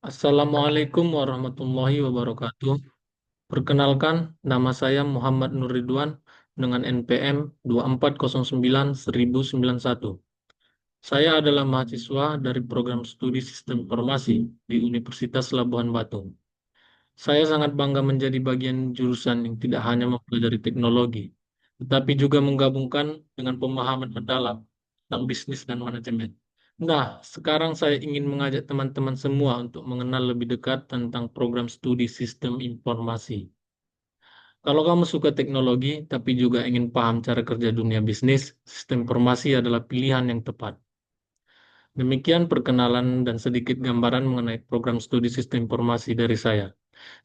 Assalamualaikum warahmatullahi wabarakatuh. Perkenalkan, nama saya Muhammad Nur Ridwan dengan NPM 2409-1091. Saya adalah mahasiswa dari program studi Sistem Informasi di Universitas Labuhan Batu. Saya sangat bangga menjadi bagian jurusan yang tidak hanya mempelajari teknologi, tetapi juga menggabungkan dengan pemahaman mendalam tentang bisnis dan manajemen. Nah, sekarang saya ingin mengajak teman-teman semua untuk mengenal lebih dekat tentang program studi Sistem Informasi. Kalau kamu suka teknologi, tapi juga ingin paham cara kerja dunia bisnis, Sistem Informasi adalah pilihan yang tepat. Demikian perkenalan dan sedikit gambaran mengenai program studi Sistem Informasi dari saya.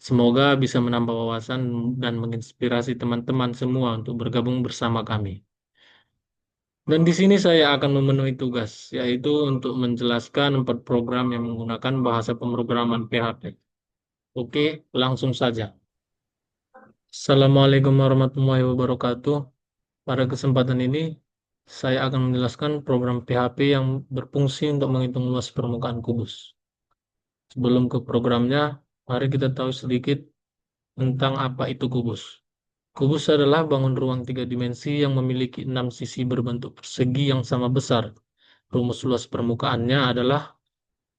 Semoga bisa menambah wawasan dan menginspirasi teman-teman semua untuk bergabung bersama kami. Dan di sini saya akan memenuhi tugas, yaitu untuk menjelaskan 4 program yang menggunakan bahasa pemrograman PHP. Oke, langsung saja. Assalamualaikum warahmatullahi wabarakatuh. Pada kesempatan ini, saya akan menjelaskan program PHP yang berfungsi untuk menghitung luas permukaan kubus. Sebelum ke programnya, mari kita tahu sedikit tentang apa itu kubus. Kubus adalah bangun ruang 3 dimensi yang memiliki 6 sisi berbentuk persegi yang sama besar. Rumus luas permukaannya adalah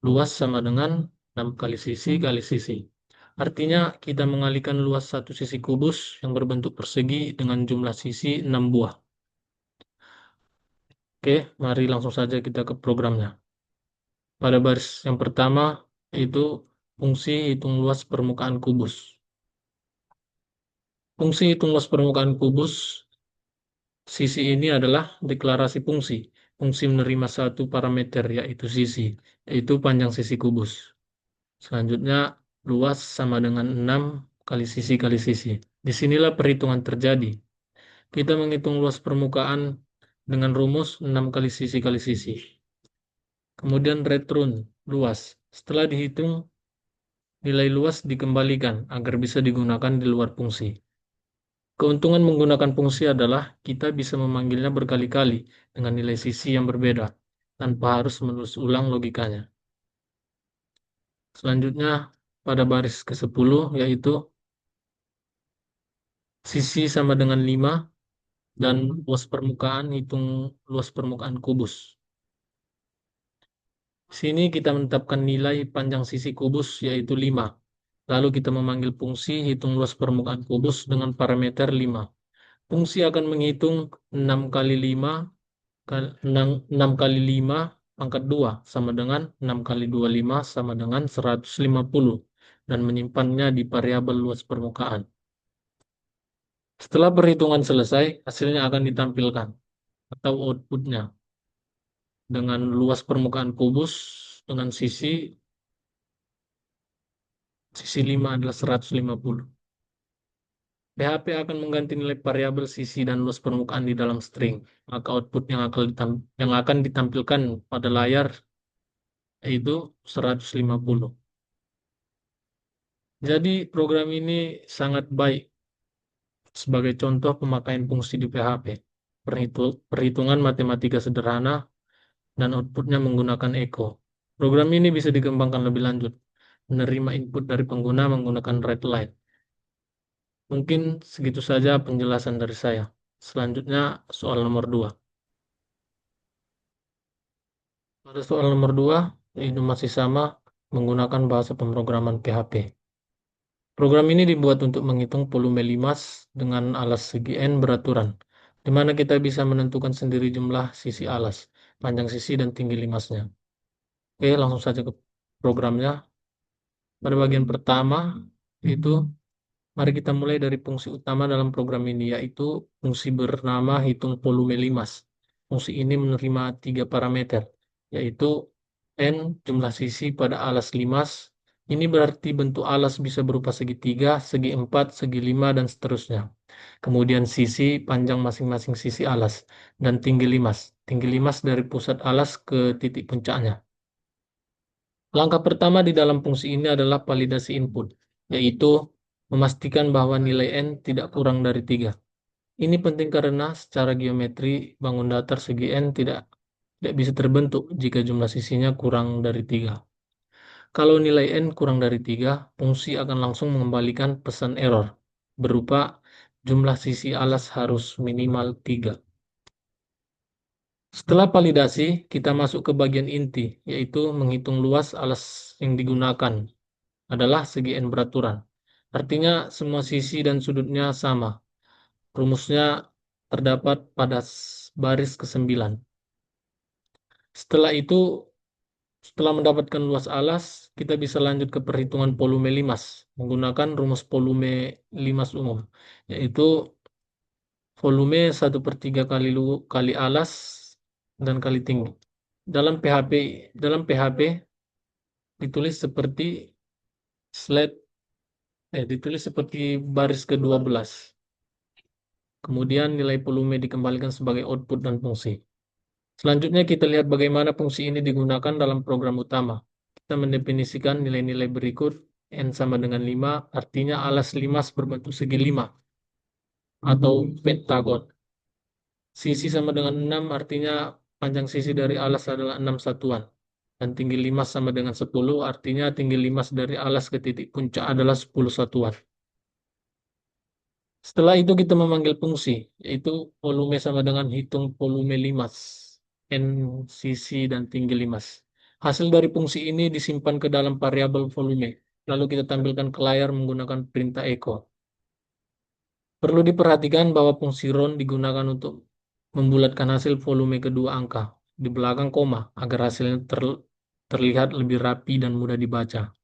luas sama dengan 6 kali sisi kali sisi. Artinya, kita mengalihkan luas satu sisi kubus yang berbentuk persegi dengan jumlah sisi 6 buah. Oke, mari langsung saja kita ke programnya. Pada baris yang pertama, yaitu fungsi hitung luas permukaan kubus. Fungsi hitung luas permukaan kubus, sisi ini adalah deklarasi fungsi. Fungsi menerima satu parameter, yaitu sisi, yaitu panjang sisi kubus. Selanjutnya, luas sama dengan 6 kali sisi kali sisi. Disinilah perhitungan terjadi. Kita menghitung luas permukaan dengan rumus 6 kali sisi kali sisi. Kemudian return, luas. Setelah dihitung, nilai luas dikembalikan agar bisa digunakan di luar fungsi. Keuntungan menggunakan fungsi adalah kita bisa memanggilnya berkali-kali dengan nilai sisi yang berbeda, tanpa harus menulis ulang logikanya. Selanjutnya, pada baris ke-10, yaitu sisi sama dengan 5 dan luas permukaan, hitung luas permukaan kubus. Sini kita menetapkan nilai panjang sisi kubus, yaitu 5. Lalu kita memanggil fungsi hitung luas permukaan kubus dengan parameter 5. Fungsi akan menghitung 6 kali 5 6 kali 5 pangkat 2 sama dengan 6 kali 25 sama dengan 150 dan menyimpannya di variabel luas permukaan. Setelah perhitungan selesai, hasilnya akan ditampilkan atau outputnya dengan luas permukaan kubus dengan sisi 5 adalah 150. PHP akan mengganti nilai variabel sisi dan luas permukaan di dalam string, maka output yang akan ditampilkan pada layar yaitu 150. Jadi program ini sangat baik sebagai contoh pemakaian fungsi di PHP. Perhitungan matematika sederhana dan outputnya menggunakan echo. Program ini bisa dikembangkan lebih lanjut, menerima input dari pengguna menggunakan readline. Mungkin segitu saja penjelasan dari saya. Selanjutnya soal nomor 2. Pada soal nomor 2, itu masih sama menggunakan bahasa pemrograman PHP. Program ini dibuat untuk menghitung volume limas dengan alas segi N beraturan, di mana kita bisa menentukan sendiri jumlah sisi alas, panjang sisi, dan tinggi limasnya. Oke, langsung saja ke programnya. Pada bagian pertama, itu mari kita mulai dari fungsi utama dalam program ini, yaitu fungsi bernama hitung volume limas. Fungsi ini menerima 3 parameter, yaitu N, jumlah sisi pada alas limas. Ini berarti bentuk alas bisa berupa segitiga, segi 4, segi 5, dan seterusnya. Kemudian sisi, panjang masing-masing sisi alas, dan tinggi limas. Tinggi limas dari pusat alas ke titik puncaknya. Langkah pertama di dalam fungsi ini adalah validasi input, yaitu memastikan bahwa nilai N tidak kurang dari 3. Ini penting karena secara geometri bangun datar segi N tidak bisa terbentuk jika jumlah sisinya kurang dari 3. Kalau nilai n kurang dari 3, fungsi akan langsung mengembalikan pesan error berupa jumlah sisi alas harus minimal 3. Setelah validasi, kita masuk ke bagian inti, yaitu menghitung luas alas yang digunakan adalah segi n beraturan. Artinya semua sisi dan sudutnya sama. Rumusnya terdapat pada baris ke-9. Setelah itu, setelah mendapatkan luas alas, kita bisa lanjut ke perhitungan volume limas menggunakan rumus volume limas umum, yaitu volume 1/3 kali alas dan kali tinggi. Dalam PHP ditulis seperti slide ditulis seperti baris ke-12. Kemudian nilai volume dikembalikan sebagai output dan fungsi. Selanjutnya kita lihat bagaimana fungsi ini digunakan dalam program utama. Kita mendefinisikan nilai-nilai berikut. N sama dengan 5, artinya alas limas berbentuk segi 5 atau pentagon. Sisi sama dengan 6, artinya panjang sisi dari alas adalah 6 satuan. Dan tinggi limas sama dengan 10, artinya tinggi limas dari alas ke titik puncak adalah 10 satuan. Setelah itu kita memanggil fungsi, yaitu volume sama dengan hitung volume limas, N, sisi, dan tinggi limas. Hasil dari fungsi ini disimpan ke dalam variabel volume, lalu kita tampilkan ke layar menggunakan perintah echo. Perlu diperhatikan bahwa fungsi round digunakan untuk membulatkan hasil volume kedua angka di belakang koma agar hasilnya terlihat lebih rapi dan mudah dibaca.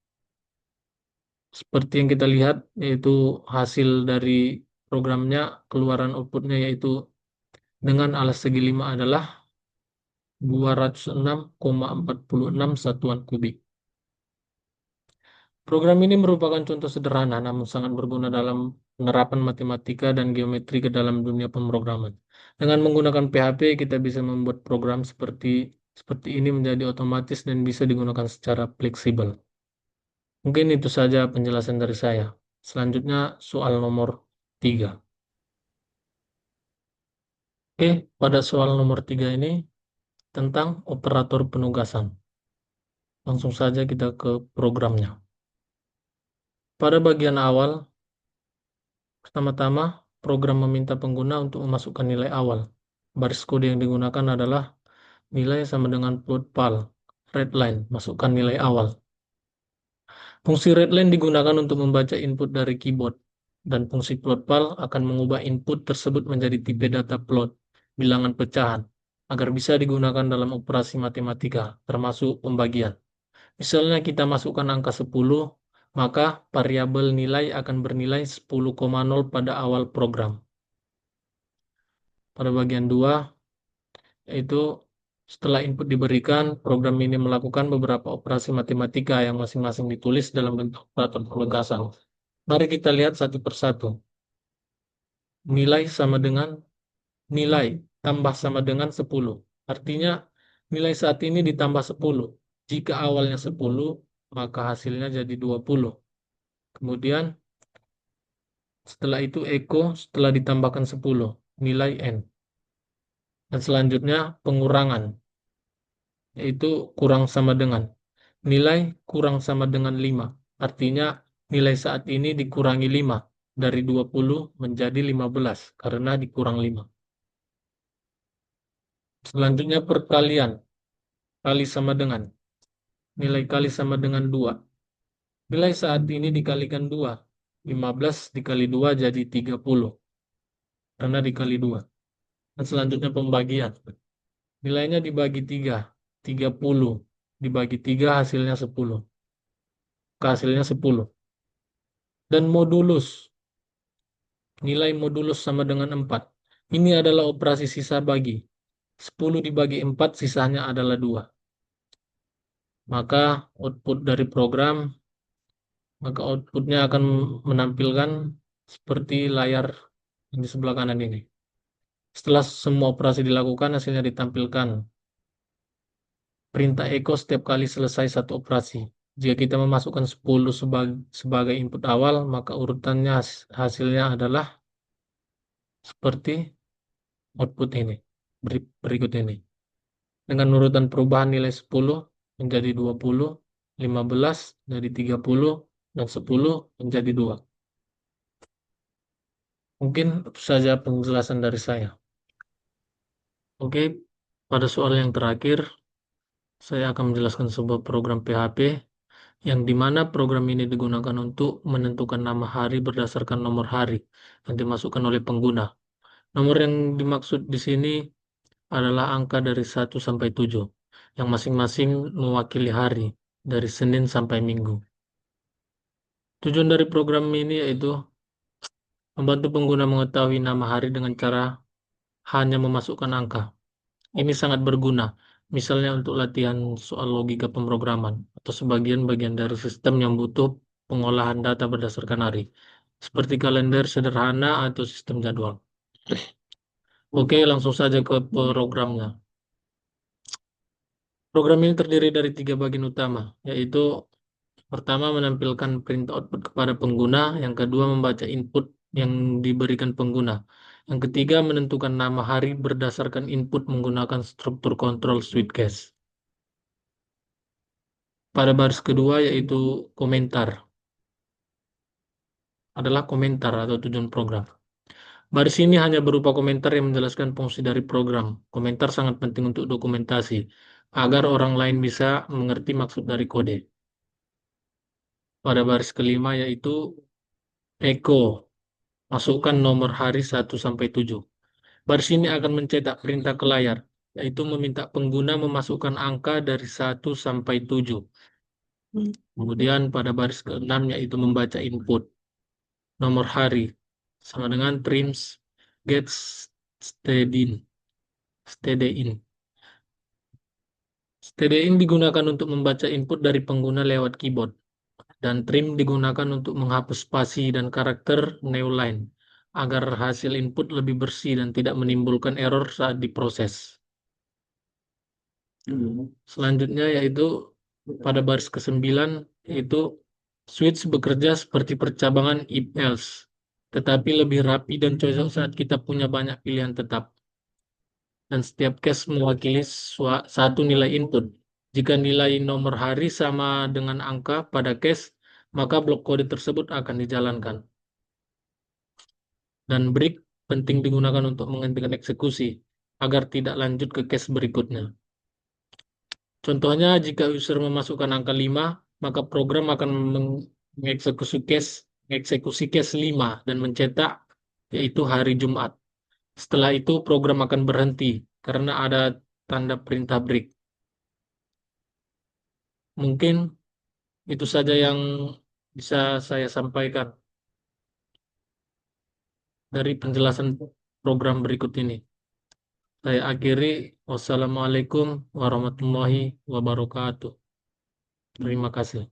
Seperti yang kita lihat, yaitu hasil dari programnya, keluaran outputnya yaitu dengan alas segi 5 adalah 206,46 satuan kubik. Program ini merupakan contoh sederhana namun sangat berguna dalam penerapan matematika dan geometri ke dalam dunia pemrograman. Dengan menggunakan PHP, kita bisa membuat program seperti ini menjadi otomatis dan bisa digunakan secara fleksibel. Mungkin itu saja penjelasan dari saya. Selanjutnya soal nomor 3. Oke, pada soal nomor 3 ini tentang operator penugasan. Langsung saja kita ke programnya. Pada bagian awal, pertama-tama program meminta pengguna untuk memasukkan nilai awal. Baris kode yang digunakan adalah nilai sama dengan float val, readline, masukkan nilai awal. Fungsi readline digunakan untuk membaca input dari keyboard, dan fungsi float val akan mengubah input tersebut menjadi tipe data float, bilangan pecahan, agar bisa digunakan dalam operasi matematika, termasuk pembagian. Misalnya kita masukkan angka 10, maka variabel nilai akan bernilai 10,0 pada awal program. Pada bagian 2, yaitu setelah input diberikan, program ini melakukan beberapa operasi matematika yang masing-masing ditulis dalam bentuk operator penugasan. Mari kita lihat satu persatu. Nilai sama dengan nilai tambah sama dengan 10. Artinya nilai saat ini ditambah 10. Jika awalnya 10, maka hasilnya jadi 20. Kemudian setelah itu echo setelah ditambahkan 10, nilai N. Dan selanjutnya pengurangan, yaitu kurang sama dengan. Nilai kurang sama dengan 5. Artinya nilai saat ini dikurangi 5. Dari 20 menjadi 15 karena dikurang 5. Selanjutnya perkalian. Kali sama dengan. Nilai kali sama dengan 2. Nilai saat ini dikalikan 2. 15 dikali 2 jadi 30. Karena dikali 2. Dan selanjutnya pembagian. Nilainya dibagi 3. 30. Dibagi 3 hasilnya 10. Hasilnya 10. Dan modulus. Nilai modulus sama dengan 4. Ini adalah operasi sisa bagi. 10 dibagi 4 sisanya adalah 2. Maka outputnya akan menampilkan seperti layar di sebelah kanan ini. Setelah semua operasi dilakukan, hasilnya ditampilkan. Perintah echo setiap kali selesai satu operasi. Jika kita memasukkan 10 sebagai input awal, maka urutannya hasilnya adalah seperti output ini, berikut ini. Dengan urutan perubahan nilai 10 menjadi 20, 15 dari 30, dan 10 menjadi 2. Mungkin itu saja penjelasan dari saya. Oke, pada soal yang terakhir, saya akan menjelaskan sebuah program PHP yang dimana program ini digunakan untuk menentukan nama hari berdasarkan nomor hari yang dimasukkan oleh pengguna. Nomor yang dimaksud di sini adalah angka dari 1 sampai 7, yang masing-masing mewakili hari dari Senin sampai Minggu. Tujuan dari program ini yaitu membantu pengguna mengetahui nama hari dengan cara hanya memasukkan angka. Ini sangat berguna, misalnya untuk latihan soal logika pemrograman atau sebagian bagian dari sistem yang butuh pengolahan data berdasarkan hari, seperti kalender sederhana atau sistem jadwal. Oke, langsung saja ke programnya. Program ini terdiri dari 3 bagian utama, yaitu pertama menampilkan print output kepada pengguna, yang kedua membaca input yang diberikan pengguna, yang ketiga menentukan nama hari berdasarkan input menggunakan struktur kontrol suite case. Pada baris kedua yaitu komentar, adalah komentar atau tujuan program. Baris ini hanya berupa komentar yang menjelaskan fungsi dari program. Komentar sangat penting untuk dokumentasi, agar orang lain bisa mengerti maksud dari kode. Pada baris kelima yaitu echo, masukkan nomor hari 1 sampai 7. Baris ini akan mencetak perintah ke layar, yaitu meminta pengguna memasukkan angka dari 1 sampai 7. Kemudian pada baris ke-6 yaitu membaca input. Nomor hari sama dengan trims get std in. Std in digunakan untuk membaca input dari pengguna lewat keyboard, dan trim digunakan untuk menghapus spasi dan karakter newline agar hasil input lebih bersih dan tidak menimbulkan error saat diproses. Selanjutnya yaitu pada baris ke-9 yaitu switch bekerja seperti percabangan if else, tetapi lebih rapi dan cocok saat kita punya banyak pilihan tetap. Dan setiap case mewakili satu nilai input. Jika nilai nomor hari sama dengan angka pada case, maka blok kode tersebut akan dijalankan. Dan break penting digunakan untuk menghentikan eksekusi agar tidak lanjut ke case berikutnya. Contohnya, jika user memasukkan angka 5, maka program akan mengeksekusi case 5 dan mencetak yaitu hari Jumat. Setelah itu program akan berhenti karena ada tanda perintah break. Mungkin itu saja yang bisa saya sampaikan dari penjelasan program berikut ini. Saya akhiri. Wassalamualaikum warahmatullahi wabarakatuh. Terima kasih.